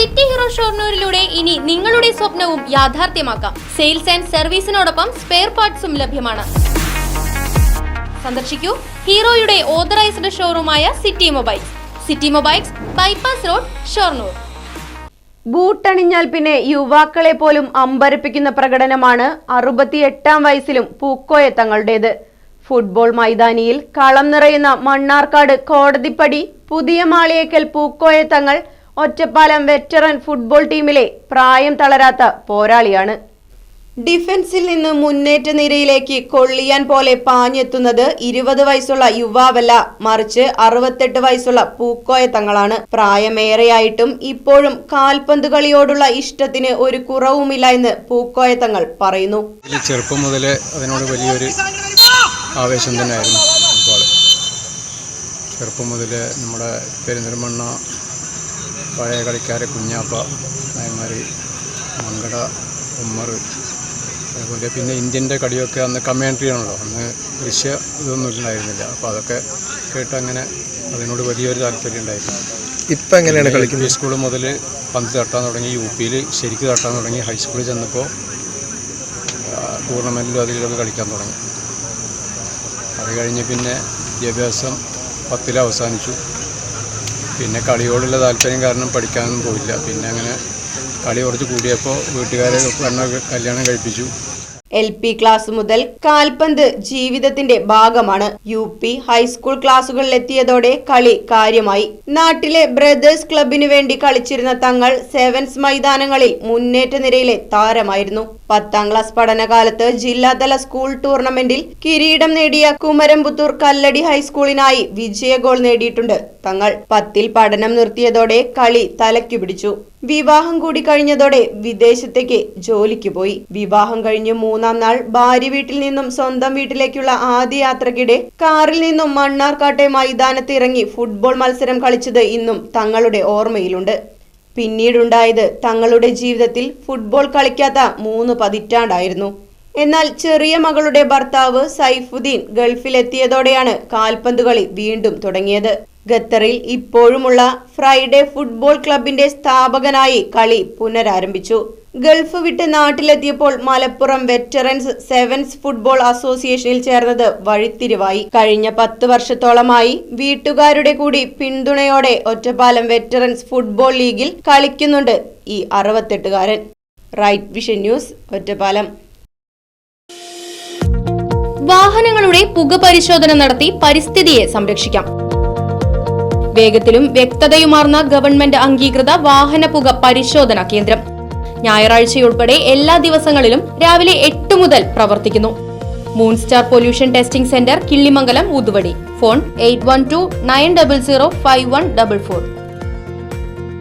City hero ഷൊർണൂരിലൂടെ ഇനി നിങ്ങളുടെ സ്വപ്നവും യാഥാർത്ഥ്യമാക്കാം. സെയിൽസ് ആൻഡ് സർവീസിനോടൊപ്പം സ്പെയർ പാർട്സും ലഭ്യമാണ്. സന്ദർശിക്കൂ ഹീറോയുടെ ഓതറൈസ്ഡ് ഷോറൂമായ city mobiles, bypass road, Shoranur. ബൂട്ടണിഞ്ഞാൽ പിന്നെ യുവാക്കളെ പോലും അമ്പരപ്പിക്കുന്ന പ്രകടനമാണ് 68-ാം വയസ്സിലും പൂക്കോയ തങ്ങളുടേത്. ഫുട്ബോൾ മൈതാനിയിൽ കളം നിറയുന്ന മണ്ണാർക്കാട് കോടതിപ്പടി പുതിയ മാളിയേക്കൽ പൂക്കോയ തങ്ങൾ ഒറ്റപ്പാലം വെറ്ററൻ ഫുട്ബോൾ ടീമിലെ പ്രായം തളരാത്ത പോരാളിയാണ്. ഡിഫൻസിൽ നിന്ന് മുന്നേറ്റ നിരയിലേക്ക് കൊള്ളിയാൻ പോലെ പാഞ്ഞെത്തുന്നത് 20 വയസ്സുള്ള യുവാവല്ല, മറിച്ച് 68 വയസ്സുള്ള പൂക്കോയ തങ്ങളാണ്. പ്രായമേറെയായിട്ടും ഇപ്പോഴും കാൽപന്ത് കളിയോടുള്ള ഇഷ്ടത്തിന് ഒരു കുറവുമില്ല എന്ന് പൂക്കോയ തങ്ങൾ പറയുന്നു. ചെറുപ്പം മുതലേ അതിനോട് വലിയൊരു ആവേശം തന്നെയായിരുന്നു ഫുട്ബോൾ. ചെറുപ്പം മുതലേ നമ്മുടെ പെരിന്തൽമണ്ണ പഴയ കളിക്കാരെ കുഞ്ഞാപ്പ, അതേമാതിരി മങ്കട, ഉമ്മർ, അതുപോലെ പിന്നെ ഇന്ത്യൻ്റെ കളിയൊക്കെ അന്ന് കമ്മ്യൂണിറ്റി ആണല്ലോ, അന്ന് ദൃശ്യ ഇതൊന്നും ഉണ്ടായിരുന്നില്ല. അപ്പോൾ അതൊക്കെ കേട്ട് അങ്ങനെ അതിനോട് വലിയൊരു താല്പര്യം ഉണ്ടായിരുന്നു. ഇപ്പം എങ്ങനെയാണ് കളിക്കുന്നത്? സ്കൂൾ മുതൽ പന്ത് തട്ടാൻ തുടങ്ങി, UP-ൽ ശരിക്ക് തട്ടാൻ തുടങ്ങി, ഹൈസ്കൂളിൽ ചെന്നപ്പോൾ ടൂർണമെൻറ്റിലും അതിലൊക്കെ കളിക്കാൻ തുടങ്ങി. അത് കഴിഞ്ഞ് പിന്നെ വിദ്യാഭ്യാസം 10-ൽ അവസാനിച്ചു. പിന്നെ കളിയോടുള്ള താല്പര്യം കാരണം പഠിക്കാനൊന്നും പോയില്ല. പിന്നെ അങ്ങനെ കളി കുറച്ച് കൂടിയപ്പോൾ വീട്ടുകാരെ പറഞ്ഞ കല്യാണം കഴിപ്പിച്ചു. LP ക്ലാസ് മുതൽ കാൽപന്ത് ജീവിതത്തിന്റെ ഭാഗമാണ്. UP ഹൈസ്കൂൾ ക്ലാസുകളിലെത്തിയതോടെ കളി കാര്യമായി. നാട്ടിലെ ബ്രദേഴ്സ് ക്ലബിനു വേണ്ടി കളിച്ചിരുന്ന തങ്ങൾ സെവൻസ് മൈതാനങ്ങളിൽ മുന്നേറ്റ നിരയിലെ താരമായിരുന്നു. 10ാം ക്ലാസ് പഠനകാലത്ത് ജില്ലാതല സ്കൂൾ ടൂർണമെന്റിൽ കിരീടം നേടിയ കുമരംപുത്തൂർ കല്ലടി ഹൈസ്കൂളിനായി വിജയ ഗോൾ നേടിയിട്ടുണ്ട് തങ്ങൾ. 10ൽ പഠനം നിർത്തിയതോടെ കളി തലയ്ക്കു പിടിച്ചു. വിവാഹം കൂടി കഴിഞ്ഞതോടെ വിദേശത്തേക്ക് ജോലിക്ക് പോയി. വിവാഹം കഴിഞ്ഞ് 3ാം നാൾ ഭാര്യ വീട്ടിൽ നിന്നും സ്വന്തം വീട്ടിലേക്കുള്ള ആദ്യ യാത്രക്കിടെ കാറിൽ നിന്നും മണ്ണാർക്കാട്ടെ മൈതാനത്ത് ഇറങ്ങി ഫുട്ബോൾ മത്സരം കളിച്ചത് ഇന്നും തങ്ങളുടെ ഓർമ്മയിലുണ്ട്. പിന്നീടുണ്ടായത് തങ്ങളുടെ ജീവിതത്തിൽ ഫുട്ബോൾ കളിക്കാത്ത 3 പതിറ്റാണ്ടായിരുന്നു. എന്നാൽ ചെറിയ മകളുടെ ഭർത്താവ് സൈഫുദ്ദീൻ ഗൾഫിലെത്തിയതോടെയാണ് കാൽപന്ത് കളി വീണ്ടും തുടങ്ങിയത്. ഖത്തറിൽ ഇപ്പോഴുമുള്ള ഫ്രൈഡേ ഫുട്ബോൾ ക്ലബിന്റെ സ്ഥാപകനായി കളി പുനരാരംഭിച്ചു. ഗൾഫ് വിട്ട് നാട്ടിലെത്തിയപ്പോൾ മലപ്പുറം വെറ്ററൻസ് സെവൻസ് ഫുട്ബോൾ അസോസിയേഷനിൽ ചേർന്നത് വഴിത്തിരിവായി. കഴിഞ്ഞ 10 വർഷത്തോളമായി വീട്ടുകാരുടെ കൂടി പിന്തുണയോടെ ഒറ്റപ്പാലം വെറ്ററൻസ് ഫുട്ബോൾ ലീഗിൽ കളിക്കുന്നുണ്ട് ഈ 68-കാരൻ. Right vision news, Ottapalam. വാഹനങ്ങളുടെ പുക പരിശോധന നടത്തി പരിസ്ഥിതിയെ സംരക്ഷിക്കാം. വേഗത്തിലും വ്യക്തതയുമാർന്ന ഗവൺമെന്റ് അംഗീകൃത വാഹന പുക പരിശോധനാ കേന്ദ്രം ഞായറാഴ്ചയുൾപ്പെടെ എല്ലാ ദിവസങ്ങളിലും രാവിലെ 8 മുതൽ പ്രവർത്തിക്കുന്നു. Moonstar pollution testing centre, Killimangalam, ഊതുവടി. ഫോൺ 8129005144.